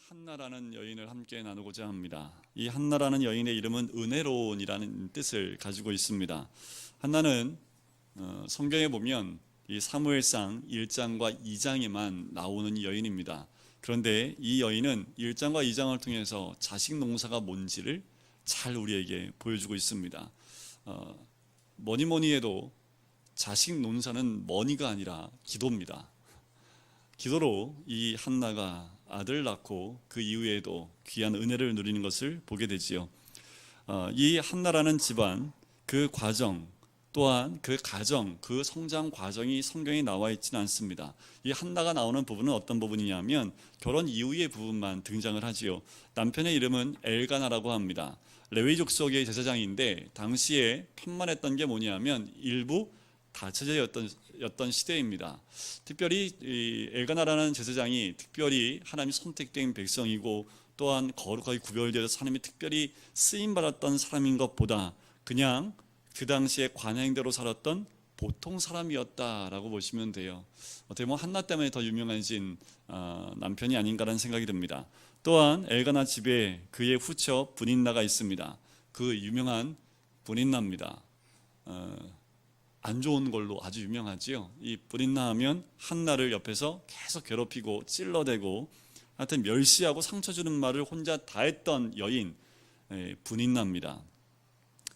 한나라는 여인을 함께 나누고자 합니다. 이 한나라는 여인의 이름은 은혜로운이라는 뜻을 가지고 있습니다. 한나는 성경에 보면 이 사무엘상 1장과 2장에만 나오는 여인입니다. 그런데 이 여인은 1장과 2장을 통해서 자식 농사가 뭔지를 잘 우리에게 보여주고 있습니다. 뭐니 해도 자식 농사는 머니가 아니라 기도입니다. 기도로 이 한나가 아들 낳고 그 이후에도 귀한 은혜를 누리는 것을 보게 되지요. 이 한나라는 집안, 그 과정 또한 그 가정, 그 성장 과정이 성경에 나와 있지는 않습니다. 이 한나가 나오는 부분은 어떤 부분이냐면 결혼 이후의 부분만 등장을 하지요. 남편의 이름은 엘가나라고 합니다. 레위 족속의 제사장인데 당시에 편만했던 게 뭐냐면 일부 다처제였던 시대입니다. 특별히 이 엘가나라는 제사장이 특별히 하나님이 선택된 백성이고 또한 거룩하게 구별되어서 하나님이 특별히 쓰임받았던 사람인 것보다 그냥 그 당시에 관행대로 살았던 보통 사람이었다라고 보시면 돼요. 어떻게 보면 한나 때문에 더 유명해진 남편이 아닌가라는 생각이 듭니다. 또한 엘가나 집에 그의 후처 브닌나가 있습니다. 그 유명한 브닌나입니다. 안 좋은 걸로 아주 유명하지요. 이 브닌나 하면 한나를 옆에서 계속 괴롭히고 찔러대고 하여튼 멸시하고 상처 주는 말을 혼자 다 했던 여인 브닌나입니다.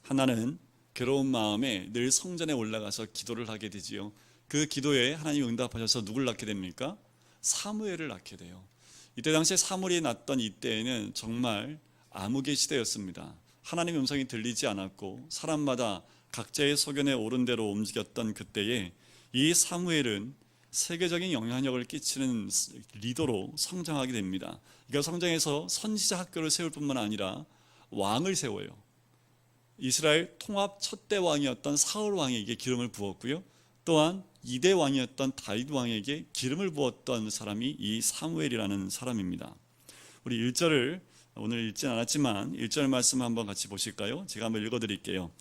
한나는 괴로운 마음에 늘 성전에 올라가서 기도를 하게 되지요. 그 기도에 하나님이 응답하셔서 누굴 낳게 됩니까? 사무엘을 낳게 돼요. 이때 당시에 사무엘이 낳던 이때에는 정말 암흑의 시대였습니다. 하나님의 음성이 들리지 않았고 사람마다 각자의 소견에 옳은 대로 움직였던 그때에 이 사무엘은 세계적인 영향력을 끼치는 리더로 성장하게 됩니다. 그러니까 성장해서 선지자 학교를 세울 뿐만 아니라 왕을 세워요. 이스라엘 통합 첫대 왕이었던 사울 왕에게 기름을 부었고요. 또한 2대 왕이었던 다윗 왕에게 기름을 부었던 사람이 이 사무엘이라는 사람입니다. 우리 1절을 오늘 읽진 않았지만 1절 말씀 한번 같이 보실까요? 제가 한번 읽어드릴게요.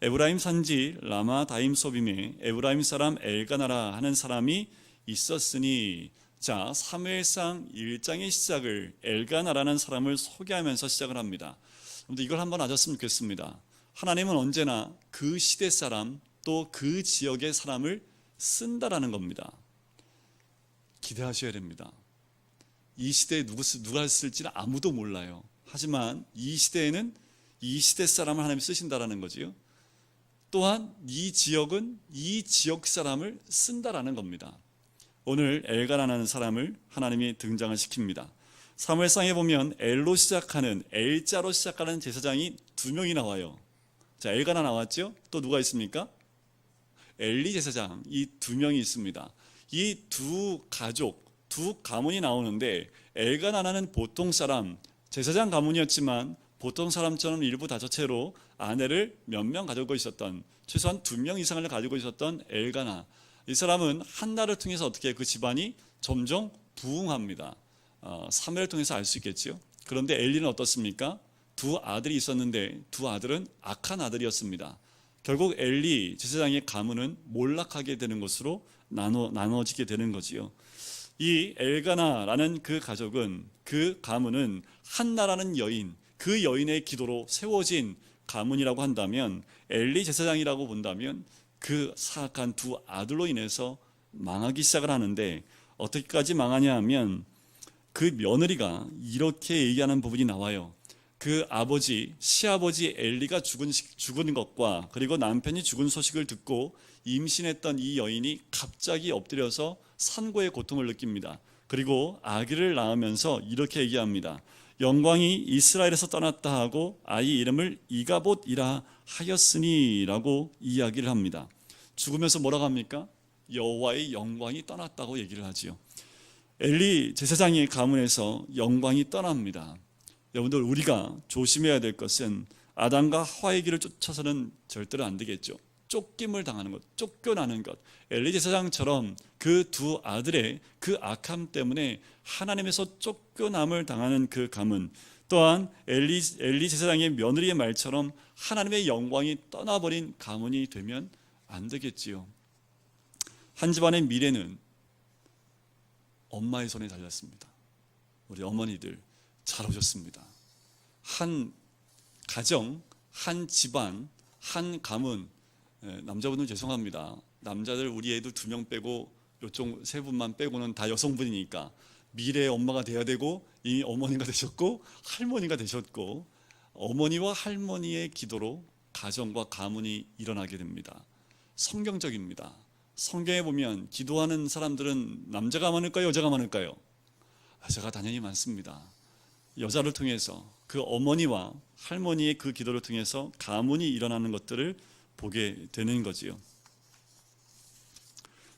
에브라임 산지 라마 다임 소빔에 에브라임 사람 엘가나라 하는 사람이 있었으니, 자, 사무엘상 1장의 시작을 엘가나라는 사람을 소개하면서 시작을 합니다. 근데 이걸 한번 아셨으면 좋겠습니다. 하나님은 언제나 그 시대 사람 또 그 지역의 사람을 쓴다라는 겁니다. 기대하셔야 됩니다. 이 시대에 누가 쓸지는 아무도 몰라요. 하지만 이 시대에는 이 시대 사람을 하나님이 쓰신다라는 거지요. 또한 이 지역은 이 지역 사람을 쓴다라는 겁니다. 오늘 엘가나라는 사람을 하나님이 등장을 시킵니다. 사무엘상에 보면 엘로 시작하는 엘자로 시작하는 제사장이 2명이 나와요. 자, 엘가나 나왔죠? 또 누가 있습니까? 엘리 제사장, 이 2명이 있습니다. 이 두 가족, 두 가문이 나오는데 엘가나는 보통 사람, 제사장 가문이었지만 보통 사람처럼 일부 다처체로 아내를 몇 명 가지고 있었던, 최소한 2명 이상을 가지고 있었던 엘가나, 이 사람은 한나를 통해서 어떻게 그 집안이 점점 부흥합니다. 사무엘을 통해서 알 수 있겠죠. 그런데 엘리는 어떻습니까? 2 아들이 있었는데 2 아들은 악한 아들이었습니다. 결국 엘리 제사장의 가문은 몰락하게 되는 것으로 나눠지게 되는 거지요. 이 엘가나라는 그 가족은, 그 가문은 한나라는 여인, 그 여인의 기도로 세워진 가문이라고 한다면, 엘리 제사장이라고 본다면 그 사악한 2 아들로 인해서 망하기 시작을 하는데, 어떻게까지 망하냐 하면 그 며느리가 이렇게 얘기하는 부분이 나와요. 그 아버지, 시아버지 엘리가 죽은 것과 그리고 남편이 죽은 소식을 듣고 임신했던 이 여인이 갑자기 엎드려서 산고의 고통을 느낍니다. 그리고 아기를 낳으면서 이렇게 얘기합니다. 영광이 이스라엘에서 떠났다 하고 아이 이름을 이가봇이라 하였으니 라고 이야기를 합니다. 죽으면서 뭐라고 합니까? 여호와의 영광이 떠났다고 얘기를 하지요. 엘리 제사장의 가문에서 영광이 떠납니다. 여러분들, 우리가 조심해야 될 것은 아담과 하와의 길을 쫓아서는 절대로 안 되겠죠. 쫓김을 당하는 것, 쫓겨나는 것. 엘리 제사장처럼 그 2 아들의 그 악함 때문에 하나님에서 쫓겨남을 당하는 그 가문, 또한 엘리 제사장의 며느리의 말처럼 하나님의 영광이 떠나버린 가문이 되면 안 되겠지요. 한 집안의 미래는 엄마의 손에 달렸습니다. 우리 어머니들, 잘 오셨습니다. 한 가정, 한 집안, 한 가문, 남자분들 죄송합니다. 남자들 우리 애들 2명 빼고 요쪽 3분만 빼고는 다 여성분이니까 미래의 엄마가 돼야 되고 이미 어머니가 되셨고 할머니가 되셨고 어머니와 할머니의 기도로 가정과 가문이 일어나게 됩니다. 성경적입니다. 성경에 보면 기도하는 사람들은 남자가 많을까요? 여자가 많을까요? 여자가 당연히 많습니다. 여자를 통해서 그 어머니와 할머니의 그 기도를 통해서 가문이 일어나는 것들을 보게 되는 거지요.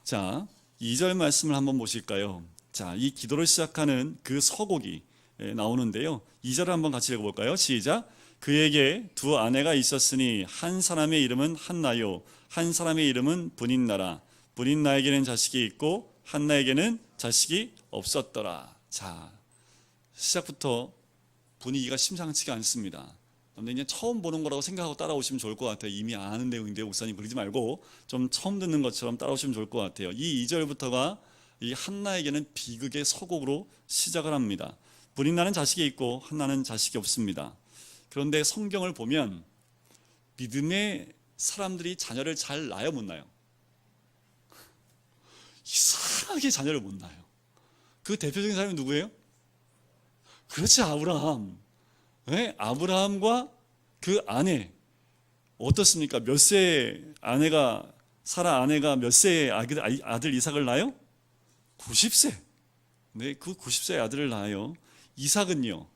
자, 2절 말씀을 한번 보실까요? 자, 이 기도를 시작하는 그 서곡이 나오는데요. 2절을 한번 같이 읽어볼까요? 시작. 그에게 2 아내가 있었으니 한 사람의 이름은 한나요, 한 사람의 이름은 분인나라. 분인나에게는 자식이 있고 한나에게는 자식이 없었더라. 자, 시작부터 분위기가 심상치가 않습니다. 근데 이제 처음 보는 거라고 생각하고 따라오시면 좋을 것 같아요. 이미 아는 내용인데 목사님 그러지 말고 좀 처음 듣는 것처럼 따라오시면 좋을 것 같아요. 이 2절부터가 이 한나에게는 비극의 서곡으로 시작을 합니다. 분인나는 자식이 있고 한나는 자식이 없습니다. 그런데 성경을 보면 믿음의 사람들이 자녀를 잘 낳아요, 못 낳아요? 이상하게 자녀를 못 낳아요. 그 대표적인 사람이 누구예요? 그렇지, 아브라함. 네? 아브라함과 그 아내 어떻습니까? 몇 세 아내가 사라 아내가 몇 세의 아들 이삭을 낳아요? 90세. 네, 그 90세의 아들을 낳아요. 이삭은요?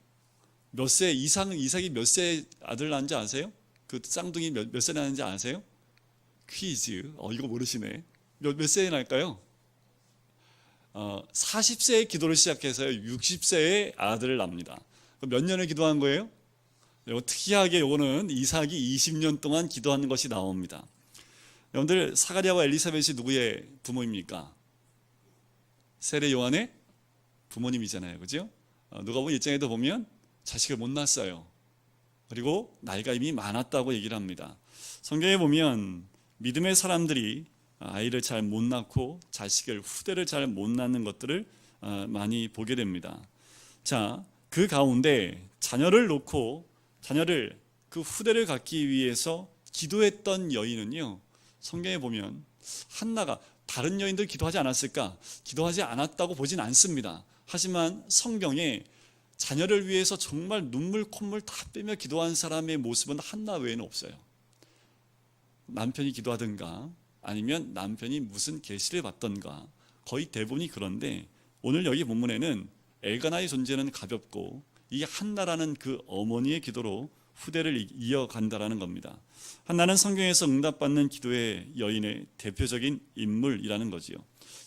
몇 세? 이삭이 몇 세의 아들을 낳은지 아세요? 그 쌍둥이 몇 세 낳는지 아세요? 퀴즈. 이거 모르시네. 몇 세에 낳을까요? 40세의 기도를 시작해서 60세의 아들을 낳습니다. 몇 년을 기도한 거예요? 특이하게 요거는 이삭이 20년 동안 기도하는 것이 나옵니다. 여러분들 사가랴와 엘리사벳이 누구의 부모입니까? 세례 요한의 부모님이잖아요, 그죠? 누가복음 1장에도 보면 자식을 못 낳았어요. 그리고 나이가 이미 많았다고 얘기를 합니다. 성경에 보면 믿음의 사람들이 아이를 잘 못 낳고 자식을 후대를 잘 못 낳는 것들을 많이 보게 됩니다. 자, 그 가운데 자녀를 놓고 자녀를 그 후대를 갖기 위해서 기도했던 여인은요, 성경에 보면 한나가 다른 여인들 기도하지 않았을까? 기도하지 않았다고 보진 않습니다. 하지만 성경에 자녀를 위해서 정말 눈물 콧물 다 빼며 기도한 사람의 모습은 한나 외에는 없어요. 남편이 기도하든가 아니면 남편이 무슨 계시를 받던가 거의 대부분이 그런데 오늘 여기 본문에는 엘가나의 존재는 가볍고 이 한나라는 그 어머니의 기도로 후대를 이어간다라는 겁니다. 한나는 성경에서 응답받는 기도의 여인의 대표적인 인물이라는 거지요.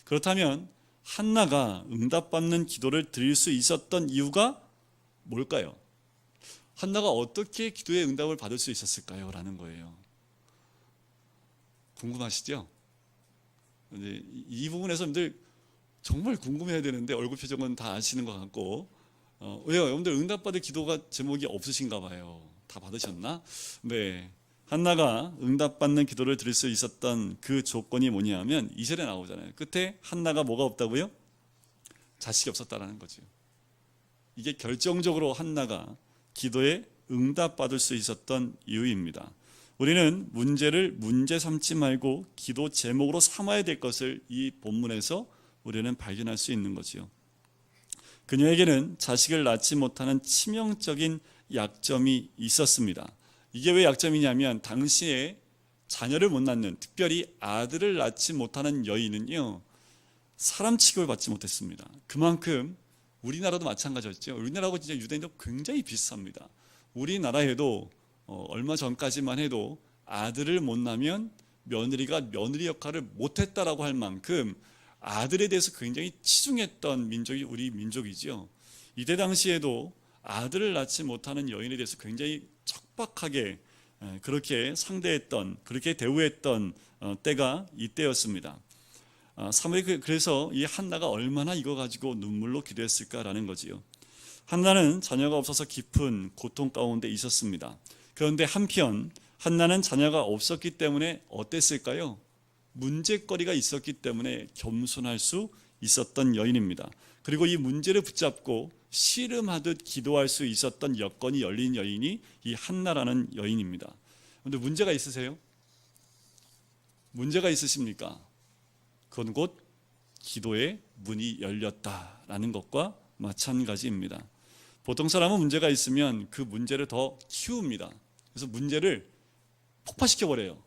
그렇다면 한나가 응답받는 기도를 드릴 수 있었던 이유가 뭘까요? 한나가 어떻게 기도의 응답을 받을 수 있었을까요? 라는 거예요. 궁금하시죠? 이 부분에서 여러분들 정말 궁금해야 되는데 얼굴 표정은 다 아시는 것 같고 왜요? 여러분들 응답받을 기도가 제목이 없으신가 봐요. 다 받으셨나? 네, 한나가 응답받는 기도를 드릴 수 있었던 그 조건이 뭐냐면 2절에 나오잖아요. 끝에 한나가 뭐가 없다고요? 자식이 없었다라는 거죠. 이게 결정적으로 한나가 기도에 응답받을 수 있었던 이유입니다. 우리는 문제를 문제 삼지 말고 기도 제목으로 삼아야 될 것을 이 본문에서 우리는 발견할 수 있는 거지요. 그녀에게는 자식을 낳지 못하는 치명적인 약점이 있었습니다. 이게 왜 약점이냐면 당시에 자녀를 못 낳는, 특별히 아들을 낳지 못하는 여인은요, 사람 취급을 받지 못했습니다. 그만큼 우리나라도 마찬가지였죠. 우리나라하고 진짜 유대인도 굉장히 비슷합니다. 우리나라에도 얼마 전까지만 해도 아들을 못 낳으면 며느리가 며느리 역할을 못했다라고 할 만큼 아들에 대해서 굉장히 치중했던 민족이 우리 민족이죠. 이때 당시에도 아들을 낳지 못하는 여인에 대해서 굉장히 척박하게 그렇게 상대했던, 그렇게 대우했던 때가 이때였습니다. 사무엘이 그래서 이 한나가 얼마나 이거 가지고 눈물로 기도했을까라는 거지요. 한나는 자녀가 없어서 깊은 고통 가운데 있었습니다. 그런데 한편 한나는 자녀가 없었기 때문에 어땠을까요? 문제거리가 있었기 때문에 겸손할 수 있었던 여인입니다. 그리고 이 문제를 붙잡고 씨름하듯 기도할 수 있었던 여건이 열린 여인이 이 한나라는 여인입니다. 그런데 문제가 있으세요? 문제가 있으십니까? 그건 곧 기도의 문이 열렸다라는 것과 마찬가지입니다. 보통 사람은 문제가 있으면 그 문제를 더 키웁니다. 그래서 문제를 폭파시켜버려요.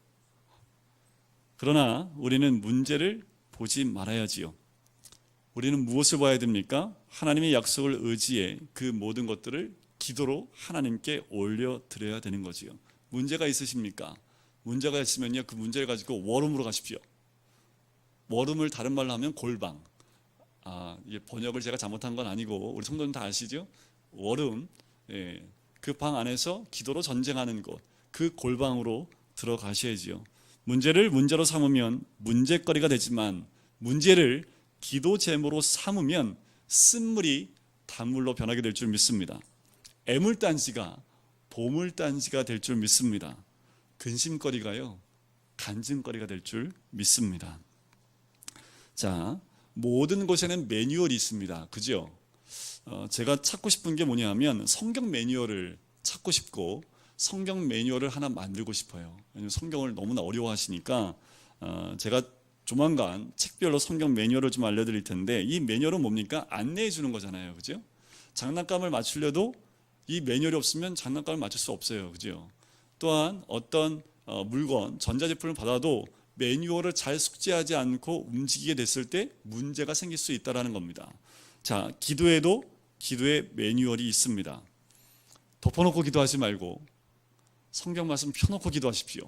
그러나 우리는 문제를 보지 말아야지요. 우리는 무엇을 봐야 됩니까? 하나님의 약속을 의지해 그 모든 것들을 기도로 하나님께 올려드려야 되는 거지요. 문제가 있으십니까? 문제가 있으면요, 그 문제를 가지고 워룸으로 가십시오. 워룸을 다른 말로 하면 골방. 이게 번역을 제가 잘못한 건 아니고 우리 성도님 다 아시죠? 워룸. 예, 그 방 안에서 기도로 전쟁하는 곳, 그 골방으로 들어가셔야지요. 문제를 문제로 삼으면 문제거리가 되지만 문제를 기도 제목으로 삼으면 쓴물이 단물로 변하게 될 줄 믿습니다. 애물단지가 보물단지가 될 줄 믿습니다. 근심거리가요, 간증거리가 될 줄 믿습니다. 자, 모든 곳에는 매뉴얼이 있습니다. 그죠? 제가 찾고 싶은 게 뭐냐면 성경 매뉴얼을 찾고 싶고 성경 매뉴얼을 하나 만들고 싶어요. 왜냐하면 성경을 너무나 어려워하시니까 제가 조만간 책별로 성경 매뉴얼을 좀 알려드릴 텐데, 이 매뉴얼은 뭡니까? 안내해 주는 거잖아요. 그죠? 장난감을 맞추려도 이 매뉴얼이 없으면 장난감을 맞출 수 없어요. 그죠? 또한 어떤 물건, 전자제품을 받아도 매뉴얼을 잘 숙지하지 않고 움직이게 됐을 때 문제가 생길 수 있다는 겁니다. 자, 기도에도 기도의 매뉴얼이 있습니다. 덮어놓고 기도하지 말고 성경 말씀 펴놓고 기도하십시오.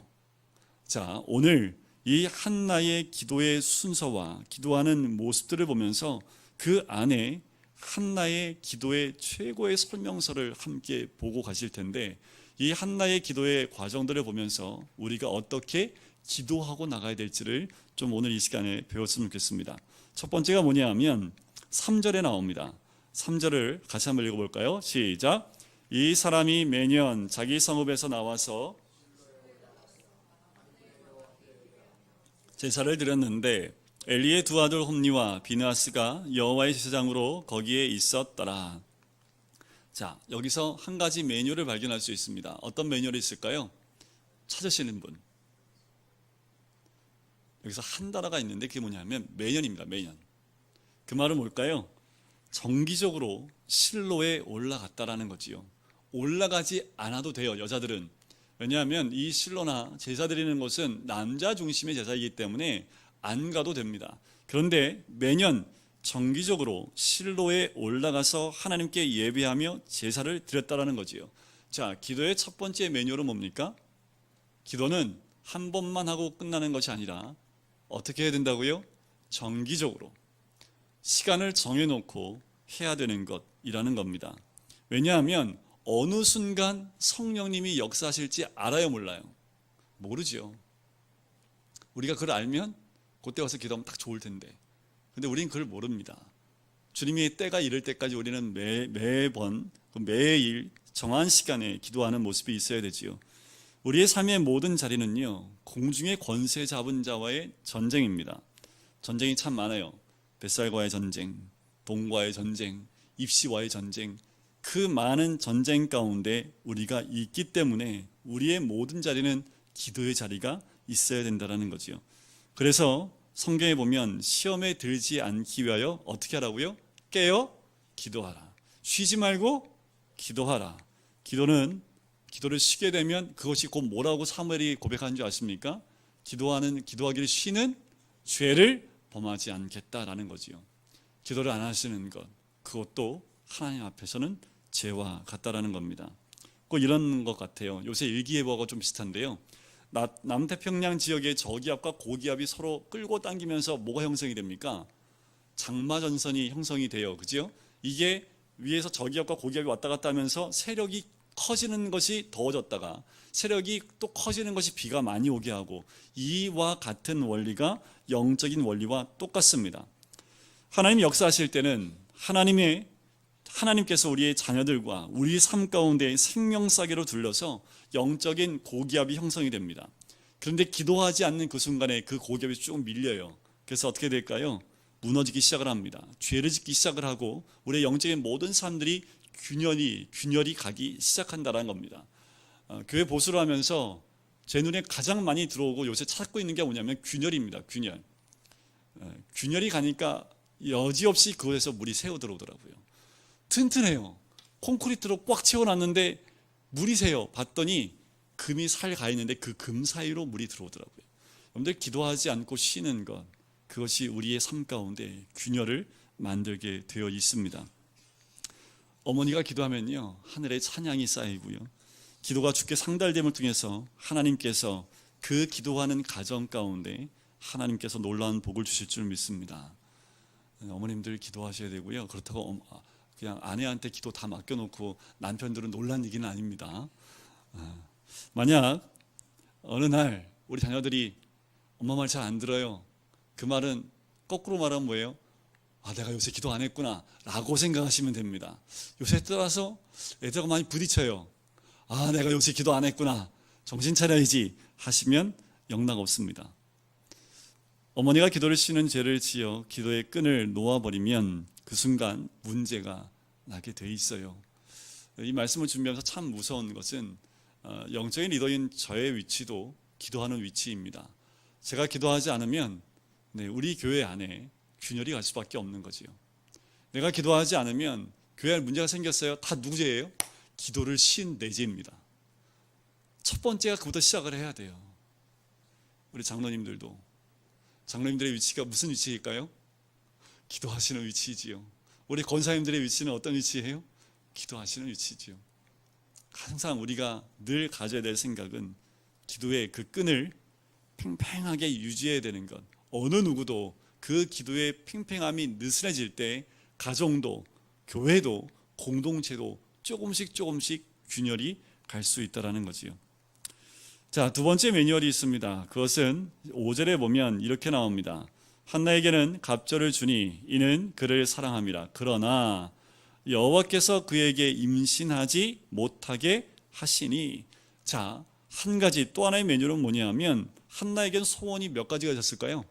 자, 오늘 이 한나의 기도의 순서와 기도하는 모습들을 보면서 그 안에 한나의 기도의 최고의 설명서를 함께 보고 가실 텐데, 이 한나의 기도의 과정들을 보면서 우리가 어떻게 기도하고 나가야 될지를 좀 오늘 이 시간에 배웠으면 좋겠습니다. 첫 번째가 뭐냐 하면 3절에 나옵니다. 3절을 같이 한번 읽어볼까요? 시작. 이 사람이 매년 자기 성읍에서 나와서 제사를 드렸는데 엘리의 두 아들 홈니와 비느하스가 여호와의 제사장으로 거기에 있었더라. 자, 여기서 한 가지 매뉴얼을 발견할 수 있습니다. 어떤 매뉴얼이 있을까요? 찾으시는 분. 여기서 한 단어가 있는데 그게 뭐냐면 매년입니다. 매년. 그 말은 뭘까요? 정기적으로 실로에 올라갔다라는 거지요. 올라가지 않아도 돼요, 여자들은. 왜냐하면 이 실로나 제사 드리는 곳은 남자 중심의 제사이기 때문에 안 가도 됩니다. 그런데 매년 정기적으로 실로에 올라가서 하나님께 예배하며 제사를 드렸다라는 거지요. 자, 기도의 첫 번째 매뉴얼은 뭡니까? 기도는 한 번만 하고 끝나는 것이 아니라 어떻게 해야 된다고요? 정기적으로 시간을 정해놓고 해야 되는 것이라는 겁니다. 왜냐하면 어느 순간 성령님이 역사하실지 알아요, 몰라요? 모르죠. 우리가 그걸 알면 그때 와서 기도하면 딱 좋을 텐데, 근데 우리는 그걸 모릅니다. 주님의 때가 이를 때까지 우리는 매번 매일 정한 시간에 기도하는 모습이 있어야 되지요. 우리의 삶의 모든 자리는요, 공중의 권세 잡은 자와의 전쟁입니다. 전쟁이 참 많아요. 뱃살과의 전쟁, 돈과의 전쟁, 입시와의 전쟁, 그 많은 전쟁 가운데 우리가 있기 때문에 우리의 모든 자리는 기도의 자리가 있어야 된다는 거지요. 그래서 성경에 보면 시험에 들지 않기 위하여 어떻게 하라고요? 깨어 기도하라. 쉬지 말고 기도하라. 기도를 쉬게 되면 그것이 곧 뭐라고 사무엘이 고백하는 줄 아십니까? 기도하기를 쉬는 죄를 범하지 않겠다라는 거지요. 기도를 안 하시는 것, 그것도 하나님 앞에서는 죄와 같다라는 겁니다. 꼭 이런 것 같아요. 요새 일기예보하고 좀 비슷한데요. 남태평양 지역의 저기압과 고기압이 서로 끌고 당기면서 뭐가 형성이 됩니까? 장마전선이 형성이 돼요. 그죠? 이게 위에서 저기압과 고기압이 왔다 갔다 하면서 세력이 커지는 것이 더워졌다가 세력이 또 커지는 것이 비가 많이 오게 하고, 이와 같은 원리가 영적인 원리와 똑같습니다. 하나님 역사하실 때는 하나님께서 우리의 자녀들과 우리 삶 가운데 생명싸개로 둘러서 영적인 고기압이 형성이 됩니다. 그런데 기도하지 않는 그 순간에 그 고겹이 쭉 밀려요. 그래서 어떻게 될까요? 무너지기 시작을 합니다. 죄를 짓기 시작을 하고 우리의 영적인 모든 사람들이 균열이 가기 시작한다는 겁니다. 교회 보수를 하면서 제 눈에 가장 많이 들어오고 요새 찾고 있는 게 뭐냐면 균열입니다. 균열이 가니까 여지없이 그곳에서 물이 새어 들어오더라고요. 튼튼해요. 콘크리트로 꽉 채워놨는데 물이 새요. 봤더니 금이 살 가 있는데 그 금 사이로 물이 들어오더라고요. 여러분들 기도하지 않고 쉬는 것, 그것이 우리의 삶 가운데 균열을 만들게 되어 있습니다. 어머니가 기도하면요, 하늘에 찬양이 쌓이고요, 기도가 주께 상달됨을 통해서 하나님께서 그 기도하는 가정 가운데 하나님께서 놀라운 복을 주실 줄 믿습니다. 어머님들 기도하셔야 되고요. 그렇다고 그냥 아내한테 기도 다 맡겨놓고 남편들은 놀란 얘기는 아닙니다. 만약 어느 날 우리 자녀들이 엄마 말 잘 안 들어요. 그 말은 거꾸로 말하면 뭐예요? 내가 요새 기도 안 했구나 라고 생각하시면 됩니다. 요새 따라서 애들하고 많이 부딪혀요. 내가 요새 기도 안 했구나, 정신 차려야지 하시면 영락 없습니다. 어머니가 기도를 쉬는 죄를 지어 기도의 끈을 놓아버리면 그 순간 문제가 나게 돼 있어요. 이 말씀을 준비하면서 참 무서운 것은 영적인 리더인 저의 위치도 기도하는 위치입니다. 제가 기도하지 않으면 우리 교회 안에 균열이 갈 수밖에 없는 거지요. 내가 기도하지 않으면 교회에 문제가 생겼어요. 다 누구 죄예요? 기도를 쉰 내 죄입니다. 첫 번째가 그부터 시작을 해야 돼요. 우리 장로님들의 위치가 무슨 위치일까요? 기도하시는 위치지요. 우리 권사님들의 위치는 어떤 위치예요? 기도하시는 위치지요. 항상 우리가 늘 가져야 될 생각은 기도의 그 끈을 팽팽하게 유지해야 되는 것. 어느 누구도 그 기도의 팽팽함이 느슨해질 때 가정도, 교회도, 공동체도 조금씩 균열이 갈 수 있다는 거지요. 자, 두 번째 매뉴얼이 있습니다. 그것은 5절에 보면 이렇게 나옵니다. 한나에게는 갑절을 주니 이는 그를 사랑함이라. 그러나 여호와께서 그에게 임신하지 못하게 하시니. 자, 한 가지 또 하나의 매뉴얼은 뭐냐면 한나에게는 소원이 몇 가지가 있었을까요?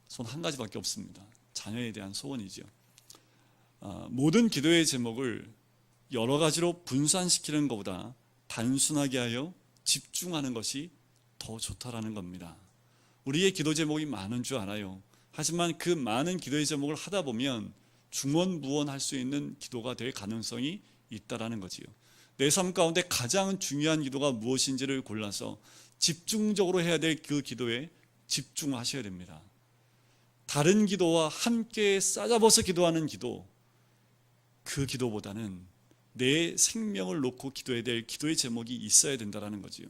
소원 한 가지밖에 없습니다. 자녀에 대한 소원이죠. 모든 기도의 제목을 여러 가지로 분산시키는 것보다 단순하게 하여 집중하는 것이 더 좋다라는 겁니다. 우리의 기도 제목이 많은 줄 알아요. 하지만 그 많은 기도의 제목을 하다 보면 중원부원할 수 있는 기도가 될 가능성이 있다라는 거지요. 내 삶 가운데 가장 중요한 기도가 무엇인지를 골라서 집중적으로 해야 될 그 기도에 집중하셔야 됩니다. 다른 기도와 함께 싸잡아서 기도하는 기도, 그 기도보다는 내 생명을 놓고 기도해야 될 기도의 제목이 있어야 된다는 거지요.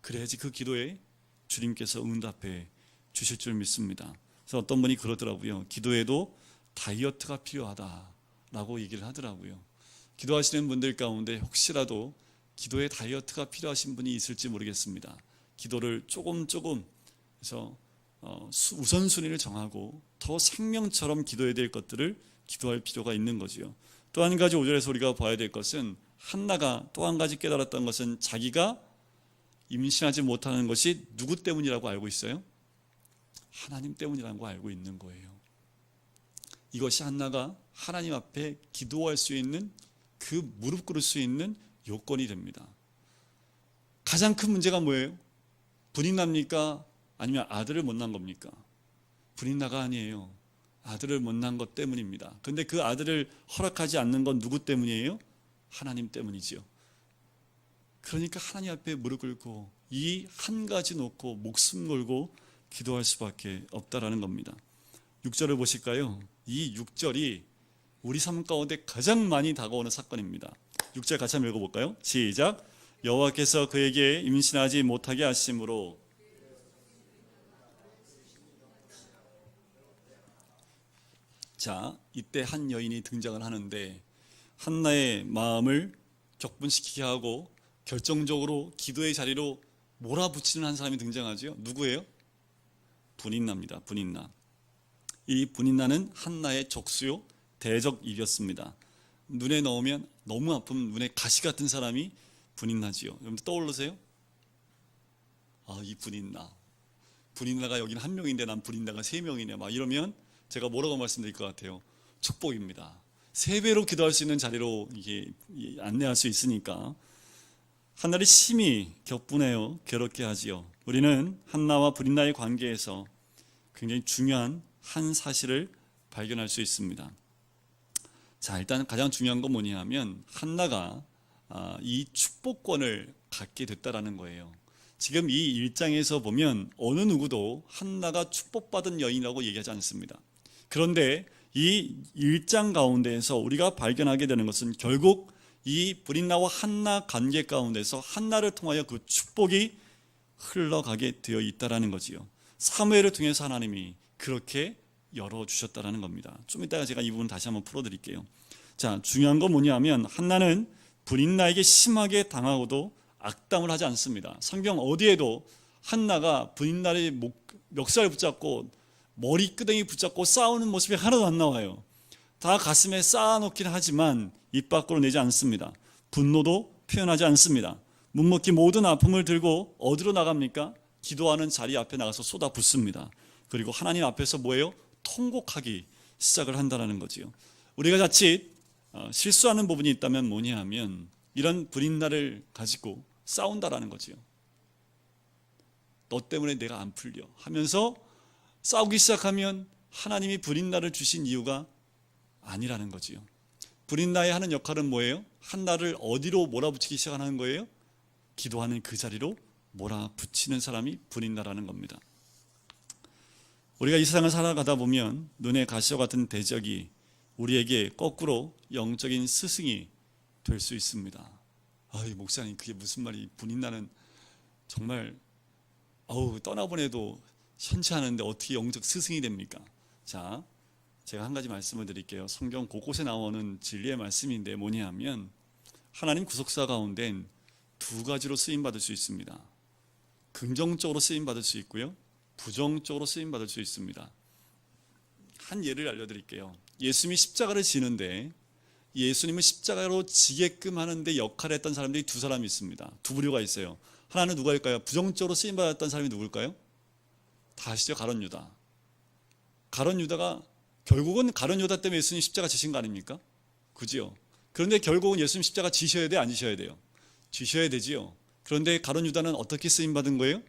그래야지 그 기도에 주님께서 응답해 주실 줄 믿습니다. 그래서 어떤 분이 그러더라고요. 기도에도 다이어트가 필요하다라고 얘기를 하더라고요. 기도하시는 분들 가운데 혹시라도 기도에 다이어트가 필요하신 분이 있을지 모르겠습니다. 기도를 조금 해서 우선순위를 정하고 더 생명처럼 기도해야 될 것들을 기도할 필요가 있는 거지요. 또 한 가지 5절에서 우리가 봐야 될 것은 한나가 또 한 가지 깨달았던 것은 자기가 임신하지 못하는 것이 누구 때문이라고 알고 있어요? 하나님 때문이라고 알고 있는 거예요. 이것이 한나가 하나님 앞에 기도할 수 있는, 그 무릎 꿇을 수 있는 요건이 됩니다. 가장 큰 문제가 뭐예요? 불임납니까? 아니면 아들을 못 낳은 겁니까? 불임나가 아니에요. 아들을 못 낳은 것 때문입니다. 그런데 그 아들을 허락하지 않는 건 누구 때문이에요? 하나님 때문이지요. 그러니까 하나님 앞에 무릎 꿇고 이 한 가지 놓고 목숨 걸고 기도할 수밖에 없다라는 겁니다. 6절을 보실까요? 이 6절이 우리 삶 가운데 가장 많이 다가오는 사건입니다. 6절 같이 한번 읽어볼까요? 시작. 여호와께서 그에게 임신하지 못하게 하심으로. 자, 이때 한 여인이 등장을 하는데 한나의 마음을 격분시키게 하고 결정적으로 기도의 자리로 몰아붙이는 한 사람이 등장하죠. 누구예요? 분인나입니다. 분인나. 이 분인나는 한나의 적수요 대적이었습니다. 눈에 넣으면 너무 아픈 눈에 가시 같은 사람이 분인나지요. 여러분 떠오르세요? 이 분인나가 여기는 한 명인데 난 분인나가 세 명이네, 막 이러면 제가 뭐라고 말씀드릴 것 같아요? 축복입니다. 세 배로 기도할 수 있는 자리로 이게 안내할 수 있으니까. 한나를 심히 격분해요. 괴롭게 하지요. 우리는 한나와 브린나의 관계에서 굉장히 중요한 한 사실을 발견할 수 있습니다. 자, 일단 가장 중요한 건 뭐냐 하면 한나가 이 축복권을 갖게 됐다라는 거예요. 지금 이 1장에서 보면 어느 누구도 한나가 축복받은 여인이라고 얘기하지 않습니다. 그런데 이 1장 가운데에서 우리가 발견하게 되는 것은 결국 이 브린나와 한나 관계 가운데서 한나를 통하여 그 축복이 흘러가게 되어 있다라는 거지요. 사무엘을 통해서 하나님이 그렇게 열어주셨다라는 겁니다. 좀 이따가 제가 이 부분 다시 한번 풀어드릴게요. 자, 중요한 건 뭐냐면 한나는 브린나에게 심하게 당하고도 악담을 하지 않습니다. 성경 어디에도 한나가 브린나의 멱살 붙잡고 머리끄댕이 붙잡고 싸우는 모습이 하나도 안 나와요. 다 가슴에 쌓아놓긴 하지만 입 밖으로 내지 않습니다. 분노도 표현하지 않습니다. 묵묵히 모든 아픔을 들고 어디로 나갑니까? 기도하는 자리 앞에 나가서 쏟아붓습니다. 그리고 하나님 앞에서 뭐예요? 통곡하기 시작을 한다는 거지요. 우리가 자칫 실수하는 부분이 있다면 뭐냐 하면 이런 브린나를 가지고 싸운다라는 거지요. 너 때문에 내가 안 풀려 하면서 싸우기 시작하면 하나님이 브린나를 주신 이유가 아니라는 거지요. 브린나의 하는 역할은 뭐예요? 한나를 어디로 몰아붙이기 시작하는 거예요? 기도하는 그 자리로 몰아붙이는 사람이 브린나라는 겁니다. 우리가 이 세상을 살아가다 보면 눈에 가시와 같은 대적이 우리에게 거꾸로 영적인 스승이 될 수 있습니다. 목사님 그게 무슨 말이, 브린나는 정말 떠나보내도 현치 않은데 어떻게 영적 스승이 됩니까? 자, 제가 한 가지 말씀을 드릴게요. 성경 곳곳에 나오는 진리의 말씀인데 뭐냐 하면 하나님 구속사 가운데는 두 가지로 쓰임받을 수 있습니다. 긍정적으로 쓰임받을 수 있고요, 부정적으로 쓰임받을 수 있습니다. 한 예를 알려드릴게요. 예수님이 십자가를 지는데 예수님을 십자가로 지게끔 하는데 역할을 했던 사람들이 두 사람이 있습니다. 두 부류가 있어요. 하나는 누가일까요? 부정적으로 쓰임받았던 사람이 누굴까요? 다 아시죠? 가룟 유다. 가룟 유다가 결국은 가룟 유다 때문에 예수님 십자가 지신 거 아닙니까? 그지요? 그런데 결국은 예수님 십자가 지셔야 돼요? 안 지셔야 돼요? 지셔야 되지요. 그런데 가룟 유다는 어떻게 쓰임받은 거예요?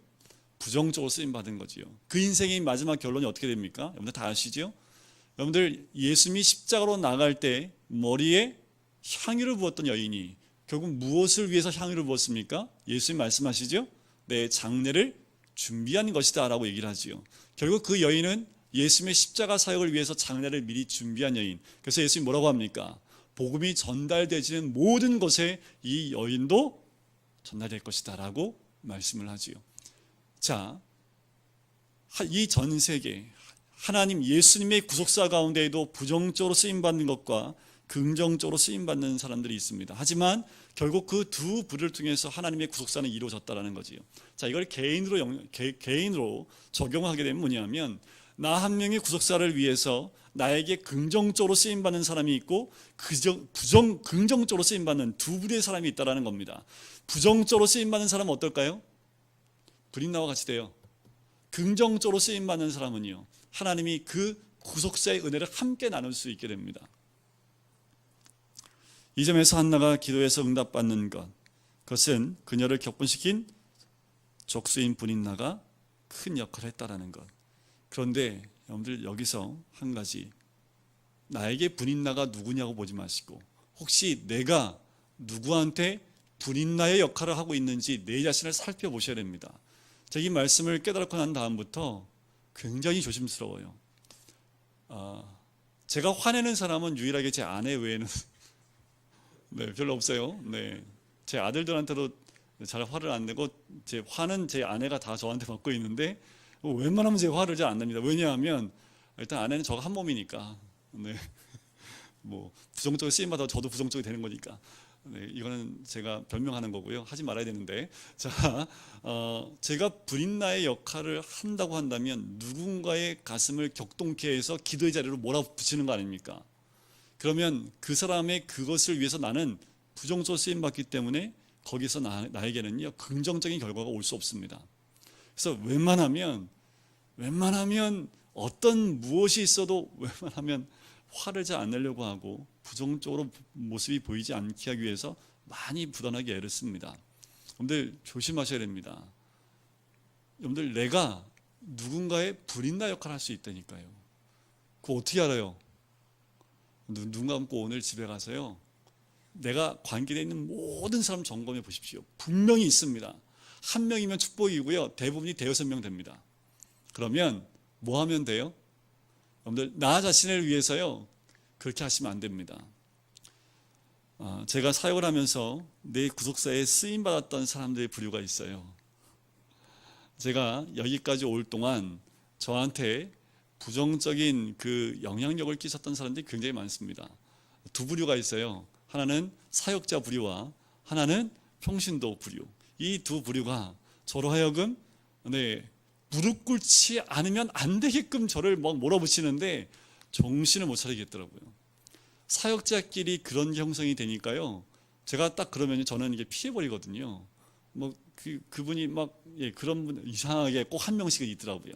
부정적으로 쓰임받은 거지요. 그 인생의 마지막 결론이 어떻게 됩니까? 여러분들 다 아시죠? 여러분들 예수님이 십자가로 나갈 때 머리에 향유를 부었던 여인이 결국 무엇을 위해서 향유를 부었습니까? 예수님 말씀하시죠? 내 장례를 준비한 것이다 라고 얘기를 하지요. 결국 그 여인은 예수님의 십자가 사역을 위해서 장례를 미리 준비한 여인. 그래서 예수님이 뭐라고 합니까? 복음이 전달되지는 모든 것에 이 여인도 전달될 것이다 라고 말씀을 하지요. 자, 이 전 세계 하나님 예수님의 구속사 가운데에도 부정적으로 쓰임받는 것과 긍정적으로 쓰임받는 사람들이 있습니다. 하지만 결국 그 두 부류를 통해서 하나님의 구속사는 이루어졌다는 거지요. 자, 이걸 개인으로 적용하게 되면 뭐냐면 나 한 명의 구속사를 위해서 나에게 긍정적으로 쓰임받는 사람이 있고 긍정적으로 쓰임받는 두 부류의 사람이 있다는 겁니다. 부정적으로 쓰임받는 사람은 어떨까요? 브린나와 같이 돼요. 긍정적으로 쓰임받는 사람은요, 하나님이 그 구속사의 은혜를 함께 나눌 수 있게 됩니다. 이 점에서 한나가 기도해서 응답받는 것, 그것은 그녀를 격분시킨 족수인 브린나가 큰 역할을 했다라는 것. 그런데 여러분들 여기서 한 가지, 나에게 브린나가 누구냐고 보지 마시고 혹시 내가 누구한테 브린나의 역할을 하고 있는지 내 자신을 살펴보셔야 됩니다. 제가 이 말씀을 깨달고 난 다음부터 굉장히 조심스러워요. 제가 화내는 사람은 유일하게 제 아내 외에는 별로 없어요. 제 아들들한테도 잘 화를 안 내고 제 화는 제 아내가 다 저한테 받고 있는데 웬만하면 제 화를 잘 안 냅니다. 왜냐하면 일단 아내는 저가 한 몸이니까 부정적으로 쓰임받아 저도 부정적이 되는 거니까. 이거는 제가 변명하는 거고요. 하지 말아야 되는데, 자, 제가 브린나의 역할을 한다고 한다면 누군가의 가슴을 격동케 해서 기도의 자리로 몰아붙이는 거 아닙니까? 그러면 그 사람의 그것을 위해서 나는 부정적으로 쓰임받기 때문에 거기서 나에게는요 긍정적인 결과가 올 수 없습니다. 그래서 웬만하면 어떤 무엇이 있어도 웬만하면 화를 잘 안 내려고 하고 부정적으로 모습이 보이지 않게 하기 위해서 많이 부단하게 애를 씁니다. 여러분들 조심하셔야 됩니다. 여러분들 내가 누군가의 불인나 역할을 할 수 있다니까요. 그거 어떻게 알아요? 눈 감고 오늘 집에 가서요, 내가 관계되어 있는 모든 사람 점검해 보십시오. 분명히 있습니다. 한 명이면 축복이고요, 대부분이 대여섯 명 됩니다. 그러면 뭐 하면 돼요? 여러분들 나 자신을 위해서요 그렇게 하시면 안 됩니다. 제가 사역을 하면서 내 구속사에 쓰임받았던 사람들의 부류가 있어요. 제가 여기까지 올 동안 저한테 부정적인 그 영향력을 끼쳤던 사람들이 굉장히 많습니다. 두 부류가 있어요. 하나는 사역자 부류와 하나는 평신도 부류. 이 두 부류가 저로 하여금 무릎 꿇지 않으면 안 되게끔 저를 막 몰아붙이는데 정신을 못 차리겠더라고요. 사역자끼리 그런 형성이 되니까요, 제가 딱 그러면 저는 이게 피해버리거든요. 그분이 그런 분 이상하게 꼭 한 명씩은 있더라고요.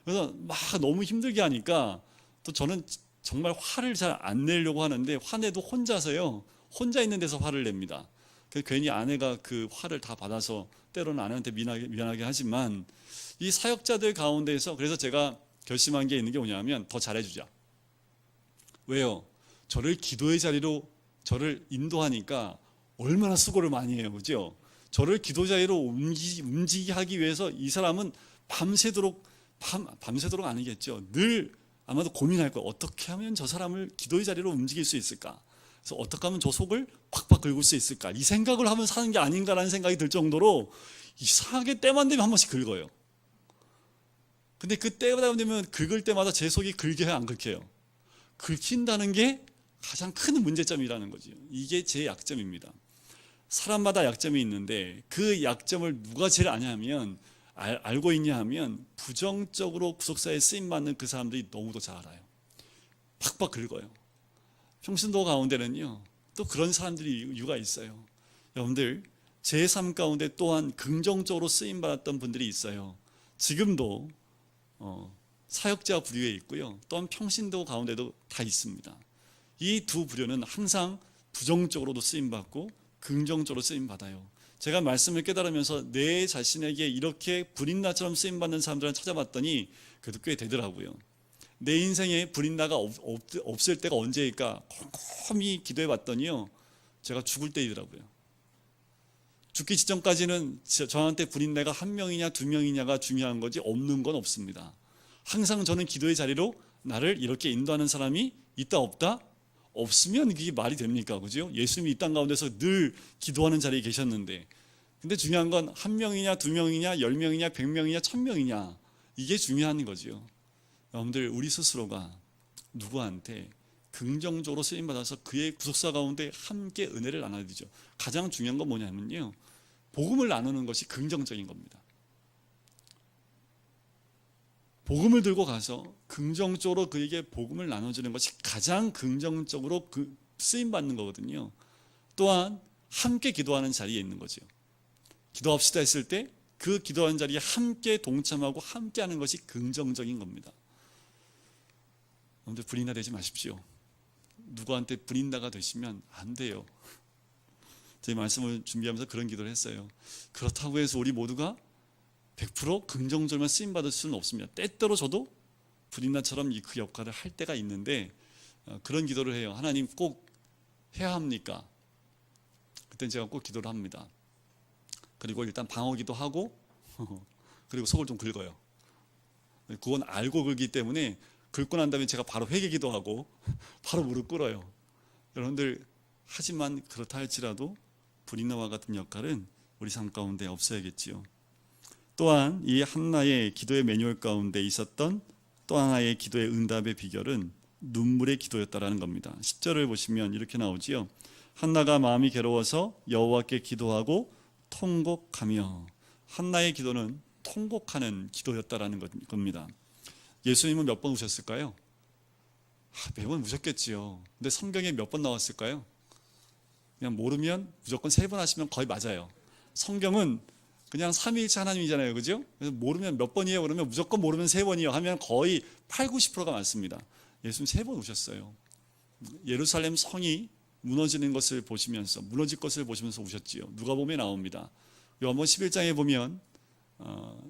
그래서 막 너무 힘들게 하니까 또 저는 정말 화를 잘 안 내려고 하는데, 화내도 혼자서요, 혼자 있는 데서 화를 냅니다. 괜히 아내가 그 화를 다 받아서 때로는 아내한테 미안하게 하지만, 이 사역자들 가운데서 그래서 제가 결심한 게 있는 게 뭐냐면, 더 잘해주자. 왜요? 저를 기도의 자리로 저를 인도하니까 얼마나 수고를 많이 해요, 그죠? 저를 기도 자리로 움직이게 하기 위해서 이 사람은 밤새도록 아니겠죠. 늘 아마도 고민할 거예요. 어떻게 하면 저 사람을 기도의 자리로 움직일 수 있을까? 그래서 어떻게 하면 저 속을 팍팍 긁을 수 있을까? 이 생각을 하면 사는 게 아닌가라는 생각이 들 정도로 이상하게 때만 되면 한 번씩 긁어요. 근데 그 때만 되면 긁을 때마다 제 속이 긁혀요, 안 긁혀요? 긁힌다는 게 가장 큰 문제점이라는 거죠. 이게 제 약점입니다. 사람마다 약점이 있는데 그 약점을 누가 제일 아냐면 알고 있냐 하면 부정적으로 구속사에 쓰임받는 그 사람들이 너무도 잘 알아요. 팍팍 긁어요. 평신도 가운데는요 또 그런 사람들이 이유가 있어요. 여러분들 제 삶 가운데 또한 긍정적으로 쓰임받았던 분들이 있어요. 지금도 사역자 부류에 있고요, 또한 평신도 가운데도 다 있습니다. 이 두 부류는 항상 부정적으로도 쓰임받고 긍정적으로 쓰임받아요. 제가 말씀을 깨달으면서 내 자신에게 이렇게 불인나처럼 쓰임받는 사람들을 찾아봤더니 그래도 꽤 되더라고요. 내 인생에 불인나가 없을 때가 언제일까 곰곰이 기도해봤더니요, 제가 죽을 때이더라고요. 죽기 직전까지는 저한테 불인나가 한 명이냐 두 명이냐가 중요한 거지 없는 건 없습니다. 항상 저는 기도의 자리로 나를 이렇게 인도하는 사람이 있다 없다? 없으면 그게 말이 됩니까? 그죠? 예수님이 이 땅 가운데서 늘 기도하는 자리에 계셨는데, 근데 중요한 건 한 명이냐 두 명이냐 10명이냐 100명이냐 1000명이냐, 이게 중요한 거죠. 여러분들 우리 스스로가 누구한테 긍정적으로 쓰임받아서 그의 구속사 가운데 함께 은혜를 나눠야 되죠. 가장 중요한 건 뭐냐면요, 복음을 나누는 것이 긍정적인 겁니다. 복음을 들고 가서 긍정적으로 그에게 복음을 나눠주는 것이 가장 긍정적으로 쓰임받는 거거든요. 또한 함께 기도하는 자리에 있는 거죠. 기도합시다 했을 때 그 기도하는 자리에 함께 동참하고 함께 하는 것이 긍정적인 겁니다. 여러분들 불인나 되지 마십시오. 누구한테 불인나가 되시면 안 돼요. 제 말씀을 준비하면서 그런 기도를 했어요. 그렇다고 해서 우리 모두가 100% 긍정적으로만 쓰임받을 수는 없습니다. 때때로 저도 불인나처럼 그 역할을 할 때가 있는데 그런 기도를 해요. 하나님 꼭 해야 합니까? 그땐 제가 꼭 기도를 합니다. 그리고 일단 방어기도 하고 그리고 속을 좀 긁어요. 그건 알고 긁기 때문에 긁고 난 다음에 제가 바로 회개기도 하고 바로 무릎 꿇어요. 여러분들 하지만 그렇다 할지라도 불인나와 같은 역할은 우리 삶 가운데 없어야겠지요. 또한 이 한나의 기도의 매뉴얼 가운데 있었던 또 하나의 기도의 응답의 비결은 눈물의 기도였다라는 겁니다. 10절을 보시면 이렇게 나오지요. 한나가 마음이 괴로워서 여호와께 기도하고 통곡하며. 한나의 기도는 통곡하는 기도였다라는 겁니다. 예수님은 몇 번 우셨을까요? 매번 우셨겠지요. 근데 성경에 몇 번 나왔을까요? 그냥 모르면 무조건 3번 하시면 거의 맞아요. 성경은 그냥 삼위일체 하나님이잖아요. 그죠? 그래서 모르면 몇 번이에요? 그러면 무조건 모르면 3번이요 하면 거의 8, 90%가 맞습니다. 예수님 3번 오셨어요. 예루살렘 성이 무너지는 것을 보시면서, 무너질 것을 보시면서 오셨지요. 누가복음에 나옵니다. 요한복음 11장에 보면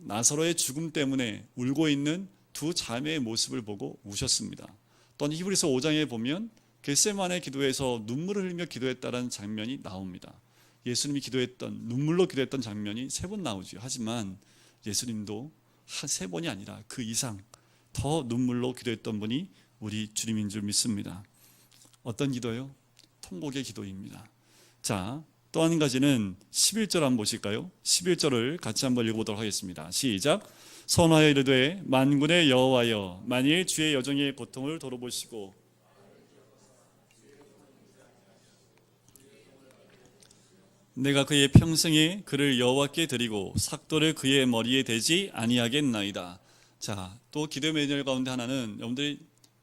나사로의 죽음 때문에 울고 있는 두 자매의 모습을 보고 우셨습니다. 또는 히브리서 5장에 보면 겟세마네 기도에서 눈물을 흘리며 기도했다는 장면이 나옵니다. 예수님이 기도했던, 눈물로 기도했던 장면이 3번 나오죠. 하지만 예수님도 3번이 아니라 그 이상 더 눈물로 기도했던 분이 우리 주님인 줄 믿습니다. 어떤 기도요? 통곡의 기도입니다. 자, 또 한 가지는 11절 한번 보실까요? 11절을 같이 한번 읽어보도록 하겠습니다. 시작. 선하여 이르되 만군의 여호와여, 만일 주의 여정의 고통을 돌아보시고 내가 그의 평생에 그를 여호와께 드리고 삭도를 그의 머리에 대지 아니하겠나이다. 자, 또 기도의 매뉴얼 가운데 하나는 여러분들이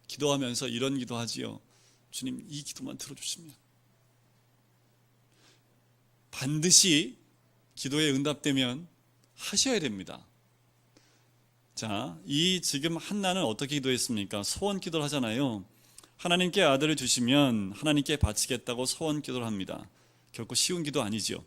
기도하면서 이런 기도하지요. 주님, 이 기도만 들어주시면. 반드시 기도에 응답되면 하셔야 됩니다. 자, 이 지금 한나는 어떻게 기도했습니까? 소원 기도를 하잖아요. 하나님께 아들을 주시면 하나님께 바치겠다고 소원 기도를 합니다. 결코 쉬운 기도 아니죠.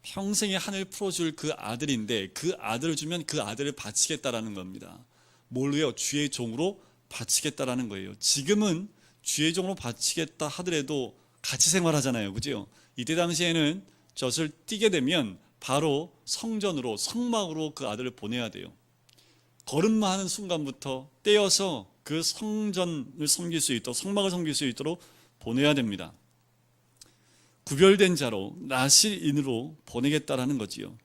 평생에 하늘 풀어줄 그 아들인데 그 아들을 주면 그 아들을 바치겠다라는 겁니다. 뭘로요? 주의 종으로 바치겠다라는 거예요. 지금은 주의 종으로 바치겠다 하더라도 같이 생활하잖아요. 그죠? 이때 당시에는 젖을 띠게 되면 바로 성전으로, 성막으로 그 아들을 보내야 돼요. 걸음만 하는 순간부터 떼어서 그 성전을 섬길 수 있도록, 성막을 섬길 수 있도록 보내야 됩니다. 구별된 자로, 나실인으로 보내겠다라는 거지요.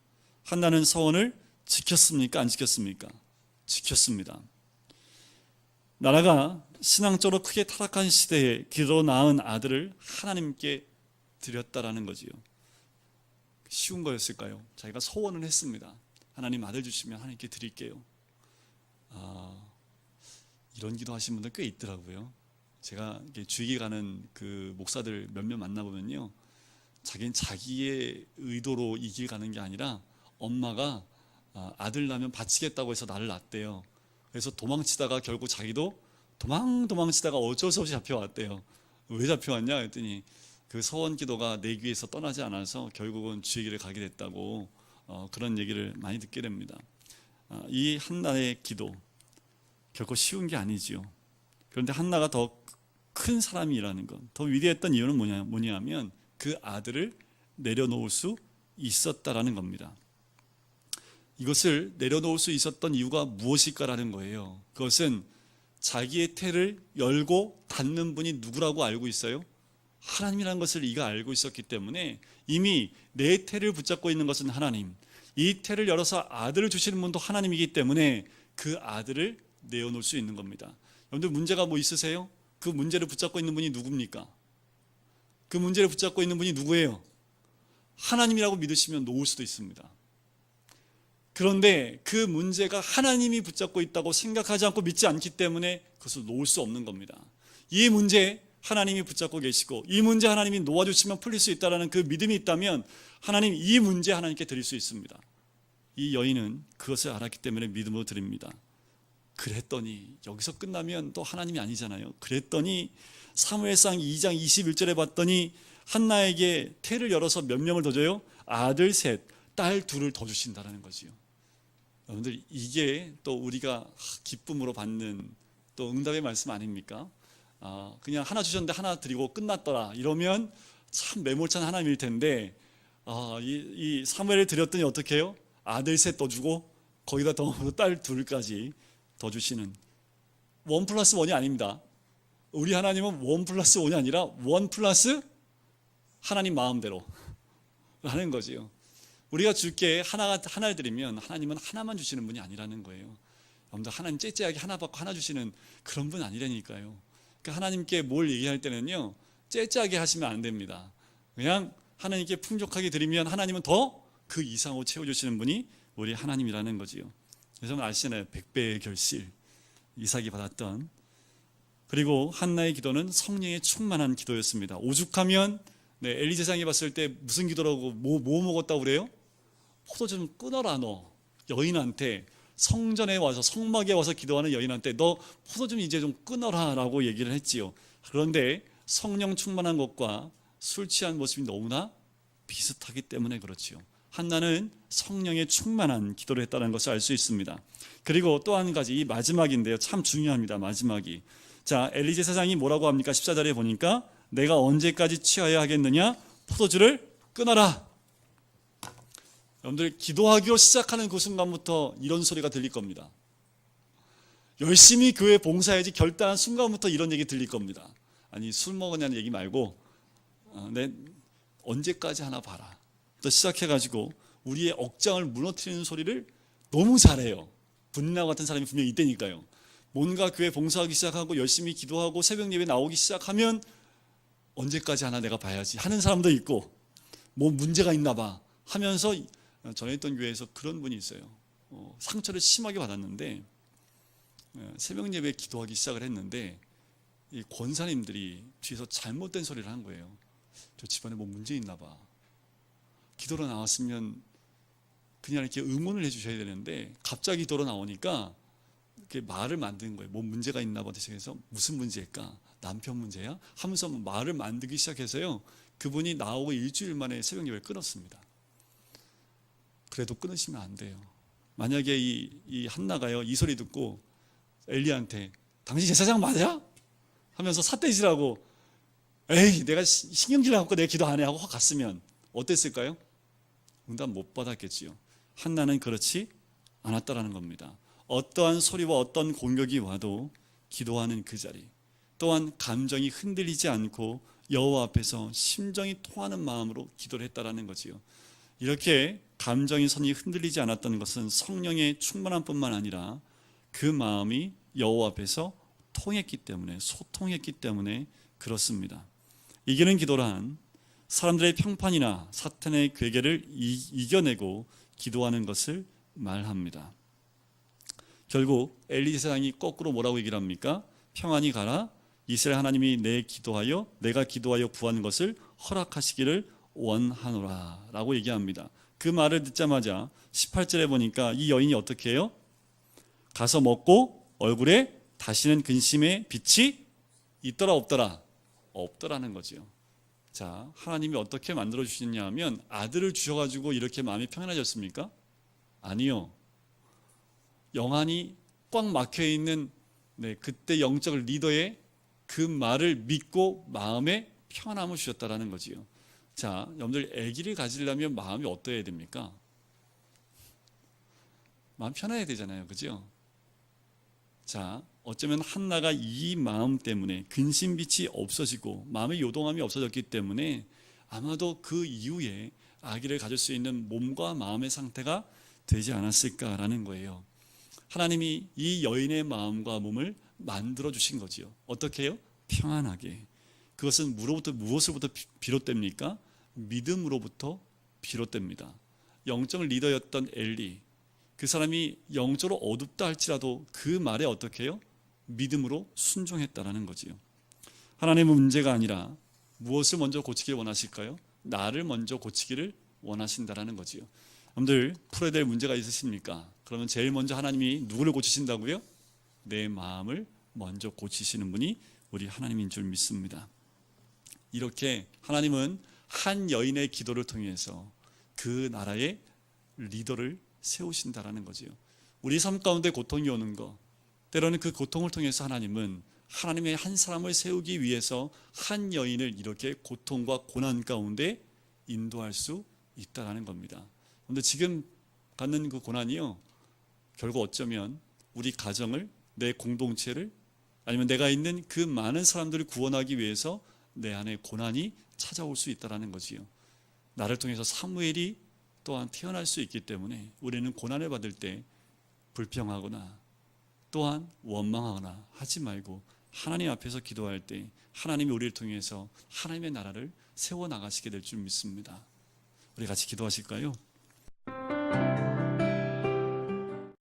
한나는 서원을 지켰습니까? 안 지켰습니까? 지켰습니다. 나라가 신앙적으로 크게 타락한 시대에 기도 낳은 아들을 하나님께 드렸다라는 거지요. 쉬운 거였을까요? 자기가 소원을 했습니다. 하나님 아들 주시면 하나님께 드릴게요. 이런 기도 하신 분들 꽤 있더라고요. 제가 주위에 가는 그 목사들 몇몇 만나보면요, 자기는 자기의 의도로 이 길 가는 게 아니라 엄마가 아들 낳으면 바치겠다고 해서 나를 낳았대요. 그래서 도망치다가 결국 자기도 도망치다가 어쩔 수 없이 잡혀왔대요. 왜 잡혀왔냐 했더니 그 소원 기도가 내 귀에서 떠나지 않아서 결국은 주의 길을 가게 됐다고 그런 얘기를 많이 듣게 됩니다. 이 한나의 기도 결코 쉬운 게 아니지요. 그런데 한나가 더 큰 사람이라는 것, 더 위대했던 이유는 뭐냐면 그 아들을 내려놓을 수 있었다라는 겁니다. 이것을 내려놓을 수 있었던 이유가 무엇일까라는 거예요. 그것은 자기의 태를 열고 닫는 분이 누구라고 알고 있어요? 하나님이라는 것을 이가 알고 있었기 때문에 이미 내 태를 붙잡고 있는 것은 하나님, 이 태를 열어서 아들을 주시는 분도 하나님이기 때문에 그 아들을 내어놓을 수 있는 겁니다. 여러분들 문제가 뭐 있으세요? 그 문제를 붙잡고 있는 분이 누굽니까? 그 문제를 붙잡고 있는 분이 누구예요? 하나님이라고 믿으시면 놓을 수도 있습니다. 그런데 그 문제가 하나님이 붙잡고 있다고 생각하지 않고 믿지 않기 때문에 그것을 놓을 수 없는 겁니다. 이 문제 하나님이 붙잡고 계시고 이 문제 하나님이 놓아주시면 풀릴 수 있다는 그 믿음이 있다면 하나님 이 문제 하나님께 드릴 수 있습니다. 이 여인은 그것을 알았기 때문에 믿음으로 드립니다. 그랬더니 여기서 끝나면 또 하나님이 아니잖아요. 그랬더니 사무엘상 2장 21절에 봤더니 한나에게 태를 열어서 몇 명을 더 줘요? 아들 셋, 딸 둘을 더 주신다는 거지요. 여러분들 이게 또 우리가 기쁨으로 받는 또 응답의 말씀 아닙니까? 그냥 하나 주셨는데 하나 드리고 끝났더라 이러면 참 매몰찬 하나님일 텐데 이 사무엘을 드렸더니 어떻게 해요? 아들 셋 더 주고 거기다 더 딸 둘까지 더 주시는 1+1이 아닙니다. 우리 하나님은 1+1이 아니라 1+ 하나님 마음대로 하는 거지요. 우리가 줄게 하나를 드리면 하나님은 하나만 주시는 분이 아니라는 거예요. 여러분들 하나님 째째하게 하나 받고 하나 주시는 그런 분 아니라니까요. 그러니까 하나님께 뭘 얘기할 때는요, 째째하게 하시면 안 됩니다. 그냥 하나님께 풍족하게 드리면 하나님은 더 그 이상으로 채워주시는 분이 우리 하나님이라는 거지요. 그래서 아시잖아요. 100배의 결실 이삭이 받았던. 그리고 한나의 기도는 성령에 충만한 기도였습니다. 오죽하면 엘리 제사장이 봤을 때 무슨 기도라고 뭐 먹었다고 그래요? 포도 좀 끊어라. 너 여인한테, 성전에 와서 성막에 와서 기도하는 여인한테 너 포도 좀 이제 좀 끊어라 라고 얘기를 했지요. 그런데 성령 충만한 것과 술 취한 모습이 너무나 비슷하기 때문에 그렇지요. 한나는 성령에 충만한 기도를 했다는 것을 알 수 있습니다. 그리고 또 한 가지, 이 마지막인데요, 참 중요합니다. 마지막이. 자, 엘리 제사장이 뭐라고 합니까? 14절에 보니까 내가 언제까지 취하여야 하겠느냐? 포도주를 끊어라. 여러분들, 기도하기로 시작하는 그 순간부터 이런 소리가 들릴 겁니다. 열심히 교회 봉사해야지 결단한 순간부터 이런 얘기 들릴 겁니다. 아니, 술 먹었냐는 얘기 말고 내 언제까지 하나 봐라. 또 시작해가지고 우리의 억장을 무너뜨리는 소리를 너무 잘해요. 분리나무 같은 사람이 분명히 있다니까요. 뭔가 교회 봉사하기 시작하고 열심히 기도하고 새벽 예배 나오기 시작하면 언제까지 하나 내가 봐야지 하는 사람도 있고, 뭐 문제가 있나 봐 하면서, 전에 있던 교회에서 그런 분이 있어요. 상처를 심하게 받았는데 새벽 예배 기도하기 시작을 했는데 이 권사님들이 뒤에서 잘못된 소리를 한 거예요. 저 집안에 뭐 문제 있나 봐. 기도로 나왔으면 그냥 이렇게 응원을 해주셔야 되는데 갑자기 기도로 나오니까 이렇게 말을 만드는 거예요. 뭐 문제가 있나 봐. 그래서 무슨 문제일까? 남편 문제야? 하면서 말을 만들기 시작해서요, 그분이 나오고 일주일 만에 새벽 예배를 끊었습니다. 그래도 끊으시면 안 돼요. 만약에 이 한나가요, 이 소리 듣고 엘리한테 당신 제사장 맞아? 하면서 삿대질하고 에이 내가 신경질 나고 내가 기도 안 해 하고 확 갔으면 어땠을까요? 응답 못 받았겠지요. 한나는 그렇지 않았다라는 겁니다. 어떠한 소리와 어떤 공격이 와도 기도하는 그 자리, 또한 감정이 흔들리지 않고 여호와 앞에서 심정이 통하는 마음으로 기도를 했다라는 거지요. 이렇게 감정이 선이 흔들리지 않았던 것은 성령의 충만함 뿐만 아니라 그 마음이 여호와 앞에서 통했기 때문에, 소통했기 때문에 그렇습니다. 이기는 기도란 사람들의 평판이나 사탄의 괴계를 이겨내고 기도하는 것을 말합니다. 결국 엘리 제사장이 거꾸로 뭐라고 얘기를 합니까? 평안히 가라. 이스라엘 하나님이 내가 기도하여 구하는 것을 허락하시기를 원하노라 라고 얘기합니다. 그 말을 듣자마자 18절에 보니까 이 여인이 어떻게 해요? 가서 먹고 얼굴에 다시는 근심의 빛이 있더라 없더라? 없더라는 거죠. 자, 하나님이 어떻게 만들어 주시냐 하면 아들을 주셔가지고 이렇게 마음이 평안해졌습니까? 아니요. 영안이 꽉 막혀있는 그때 영적 리더의 그 말을 믿고 마음에 평안함을 주셨다라는 거지요. 자, 여러분들 아기를 가지려면 마음이 어떠해야 됩니까? 마음 편해야 되잖아요. 그죠? 자, 어쩌면 한나가 이 마음 때문에 근심빛이 없어지고 마음의 요동함이 없어졌기 때문에 아마도 그 이후에 아기를 가질 수 있는 몸과 마음의 상태가 되지 않았을까라는 거예요. 하나님이 이 여인의 마음과 몸을 만들어 주신 거지요. 어떻게 해요? 평안하게. 그것은 무엇으로부터 비롯됩니까? 믿음으로부터 비롯됩니다. 영적 리더였던 엘리, 그 사람이 영적으로 어둡다 할지라도 그 말에 어떻게 해요? 믿음으로 순종했다라는 거지요. 하나님은 문제가 아니라 무엇을 먼저 고치기를 원하실까요? 나를 먼저 고치기를 원하신다라는 거지요. 여러분들 풀어야 될 문제가 있으십니까? 그러면 제일 먼저 하나님이 누구를 고치신다고요? 내 마음을 먼저 고치시는 분이 우리 하나님인 줄 믿습니다. 이렇게 하나님은 한 여인의 기도를 통해서 그 나라의 리더를 세우신다라는 거지요. 우리 삶 가운데 고통이 오는 것, 때로는 그 고통을 통해서 하나님은 하나님의 한 사람을 세우기 위해서 한 여인을 이렇게 고통과 고난 가운데 인도할 수 있다라는 겁니다. 그런데 지금 갖는 그 고난이요, 결국 어쩌면 우리 가정을, 내 공동체를, 아니면 내가 있는 그 많은 사람들을 구원하기 위해서 내 안에 고난이 찾아올 수 있다라는 거지요. 나를 통해서 사무엘이 또한 태어날 수 있기 때문에 우리는 고난을 받을 때 불평하거나 또한 원망하거나 하지 말고 하나님 앞에서 기도할 때 하나님이 우리를 통해서 하나님의 나라를 세워나가시게 될 줄 믿습니다. 우리 같이 기도하실까요?